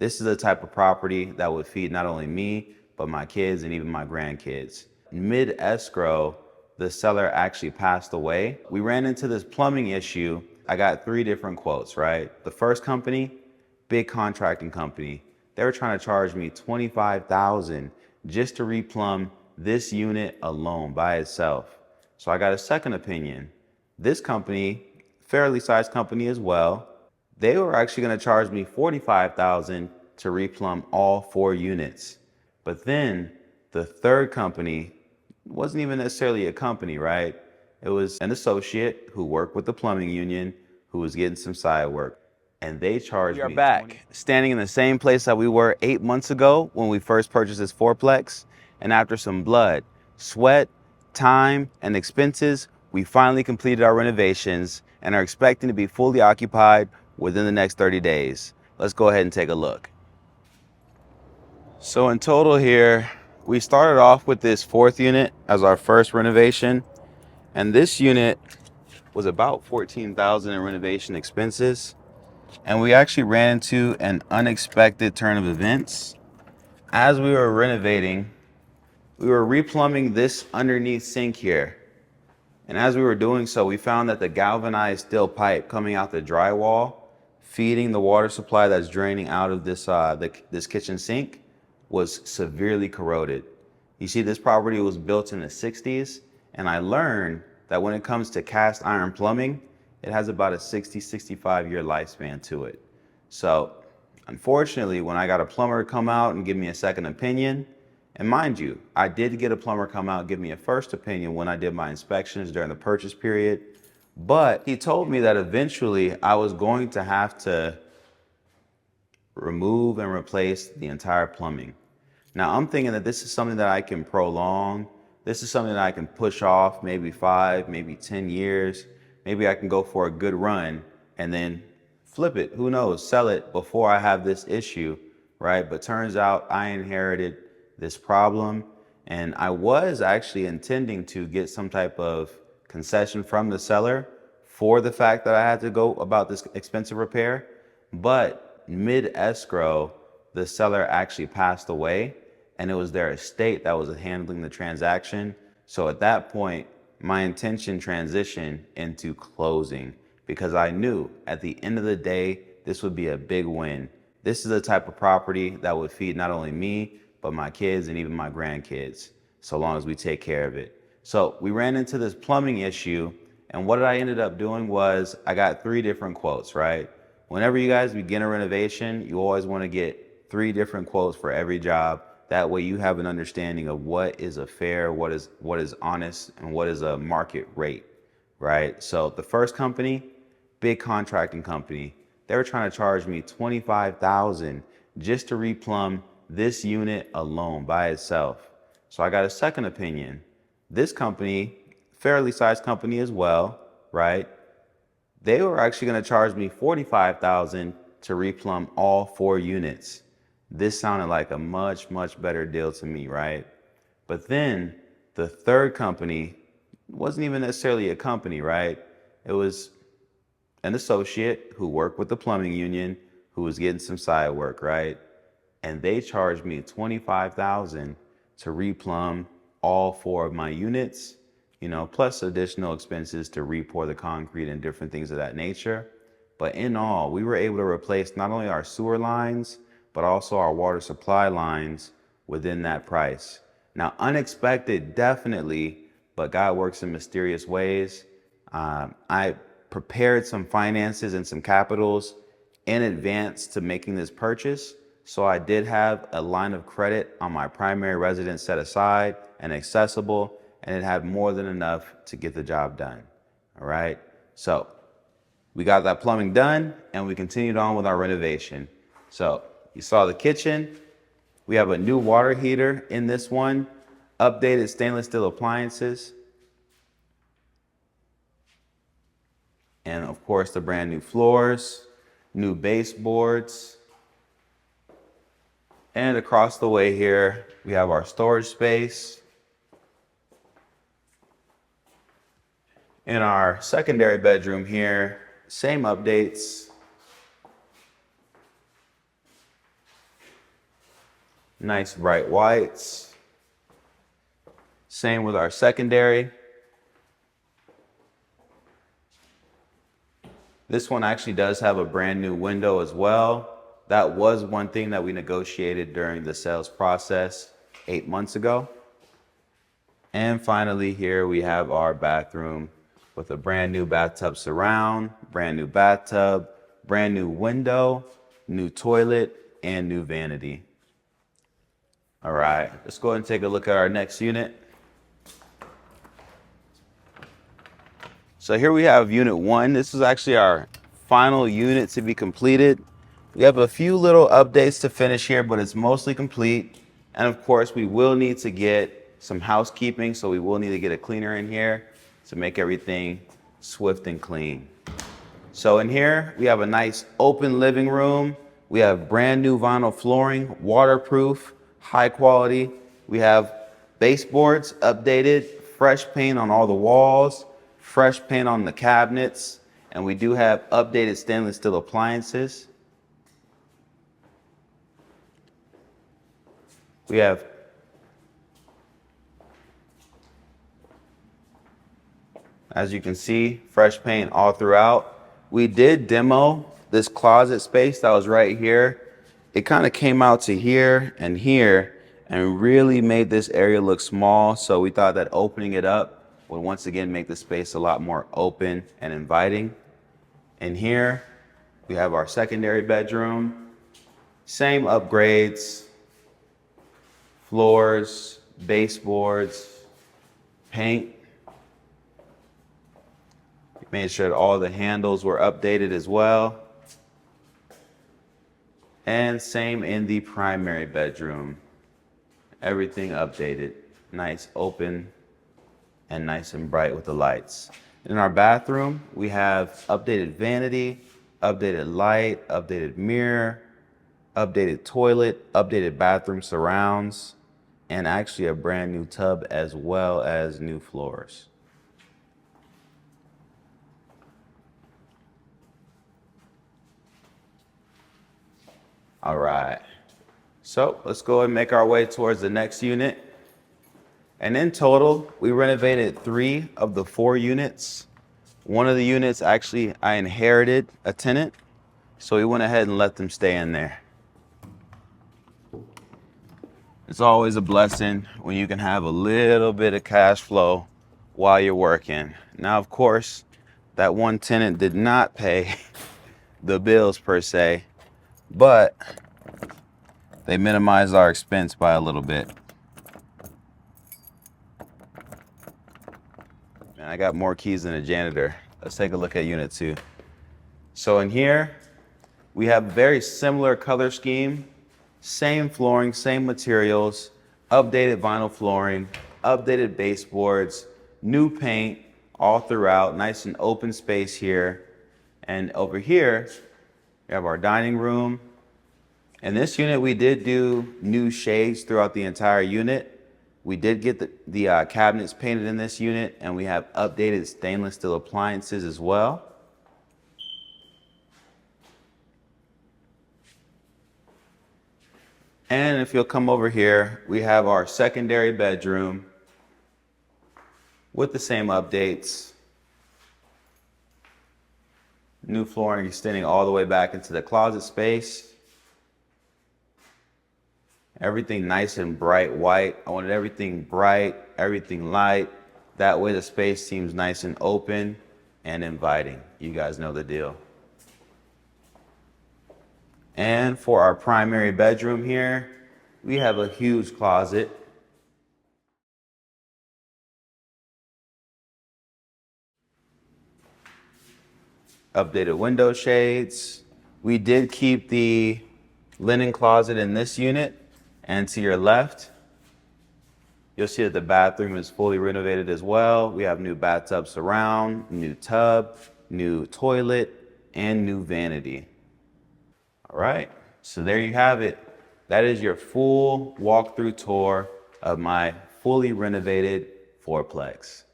This is the type of property that would feed not only me, but my kids and even my grandkids. Mid-escrow, the seller actually passed away. We ran into this plumbing issue. I got 3 different quotes, right? The first company, big contracting company, they were trying to charge me $25,000 just to replumb this unit alone by itself. So I got a second opinion. This company, fairly sized company as well, they were actually going to charge me $45,000 to replumb all 4 units. But then the third company wasn't even necessarily a company, right? It was an associate who worked with the plumbing union who was getting some side work. And they charged me. We are back, standing in the same place that we were 8 months ago when we first purchased this fourplex. And after some blood, sweat, time, and expenses, we finally completed our renovations and are expecting to be fully occupied within the next 30 days. Let's go ahead and take a look. So in total here, we started off with this 4th unit as our first renovation. And this unit was about $14,000 in renovation expenses. And we actually ran into an unexpected turn of events. As we were renovating, we were replumbing this underneath sink here. And as we were doing so, we found that the galvanized steel pipe coming out the drywall, feeding the water supply that's draining out of this kitchen sink, was severely corroded. You see, this property was built in the 60s, and I learned that when it comes to cast iron plumbing, it has about a 65-year lifespan to it. So unfortunately, when I got a plumber to come out and give me a second opinion, and mind you, I did get a plumber come out and give me a first opinion when I did my inspections during the purchase period, but he told me that eventually I was going to have to remove and replace the entire plumbing. Now I'm thinking that this is something that I can prolong. This is something that I can push off maybe 5, maybe 10 years. Maybe I can go for a good run and then flip it, who knows, sell it before I have this issue, right? But turns out I inherited this problem, and I was actually intending to get some type of concession from the seller for the fact that I had to go about this expensive repair. But mid-escrow, the seller actually passed away, and it was their estate that was handling the transaction. So at that point, my intention transitioned into closing because I knew at the end of the day, this would be a big win. This is the type of property that would feed not only me, but my kids and even my grandkids, so long as we take care of it. So we ran into this plumbing issue, and what I ended up doing was I got 3 different quotes, right? Whenever you guys begin a renovation, you always want to get 3 different quotes for every job. That way you have an understanding of what is a fair, what is honest, and what is a market rate, right? So the first company, big contracting company, they were trying to charge me $25,000 just to replumb this unit alone by itself. So I got a second opinion. This company, fairly sized company as well, right? They were actually going to charge me $45,000 to replumb all 4 units. This sounded like a much, much better deal to me, right? But then the third company wasn't even necessarily a company, right? It was an associate who worked with the plumbing union who was getting some side work, right? And they charged me $25,000 to replumb all 4 of my units, plus additional expenses to re-pour the concrete and different things of that nature. But in all, we were able to replace not only our sewer lines, but also our water supply lines within that price. Now, unexpected, definitely, but God works in mysterious ways. I prepared some finances and some capitals in advance to making this purchase. So I did have a line of credit on my primary residence set aside and accessible, and it had more than enough to get the job done. All right. So we got that plumbing done and we continued on with our renovation. So you saw the kitchen. We have a new water heater in this one, updated stainless steel appliances, and of course the brand new floors, new baseboards. And across the way here, we have our storage space. In our secondary bedroom here, same updates. Nice bright whites. Same with our secondary. This one actually does have a brand new window as well. That was one thing that we negotiated during the sales process 8 months ago. And finally, here we have our bathroom with a brand new bathtub surround, brand new bathtub, brand new window, new toilet, and new vanity. All right, let's go ahead and take a look at our next unit. So here we have unit 1. This is actually our final unit to be completed. We have a few little updates to finish here, but it's mostly complete. And of course, we will need to get some housekeeping, so we will need to get a cleaner in here to make everything swift and clean. So in here, we have a nice open living room. We have brand new vinyl flooring, waterproof, high quality. We have baseboards updated, fresh paint on all the walls, fresh paint on the cabinets, and we do have updated stainless steel appliances. We have as you can see, fresh paint all throughout. We did demo this closet space that was right here. It kind of came out to here and really made this area look small. So we thought that opening it up would once again make the space a lot more open and inviting. And here we have our secondary bedroom. Same upgrades, floors, baseboards, paint. Made sure that all the handles were updated as well. And same in the primary bedroom. Everything updated. Nice open and nice and bright with the lights. In our bathroom, we have updated vanity, updated light, updated mirror, updated toilet, updated bathroom surrounds, and actually a brand new tub as well as new floors. All right, so let's go and make our way towards the next unit. And in total, we renovated 3 of the 4 units. One of the units, actually, I inherited a tenant, so we went ahead and let them stay in there. It's always a blessing when you can have a little bit of cash flow while you're working. Now, of course, that one tenant did not pay the bills per se, but they minimized our expense by a little bit. And I got more keys than a janitor. Let's take a look at unit 2. So in here, we have a very similar color scheme, same flooring, same materials, updated vinyl flooring, updated baseboards, new paint all throughout, nice and open space here. And over here, we have our dining room. In this unit, we did do new shades throughout the entire unit. We did get the cabinets painted in this unit, and we have updated stainless steel appliances as well. And if you'll come over here, we have our secondary bedroom with the same updates. New flooring extending all the way back into the closet space. Everything nice and bright white. I wanted everything bright, everything light. That way the space seems nice and open and inviting. You guys know the deal. And for our primary bedroom here, we have a huge closet. Updated window shades. We did keep the linen closet in this unit. And to your left, you'll see that the bathroom is fully renovated as well. We have new bathtub surround, new tub, new toilet, and new vanity. All right, so there you have it. That is your full walkthrough tour of my fully renovated fourplex.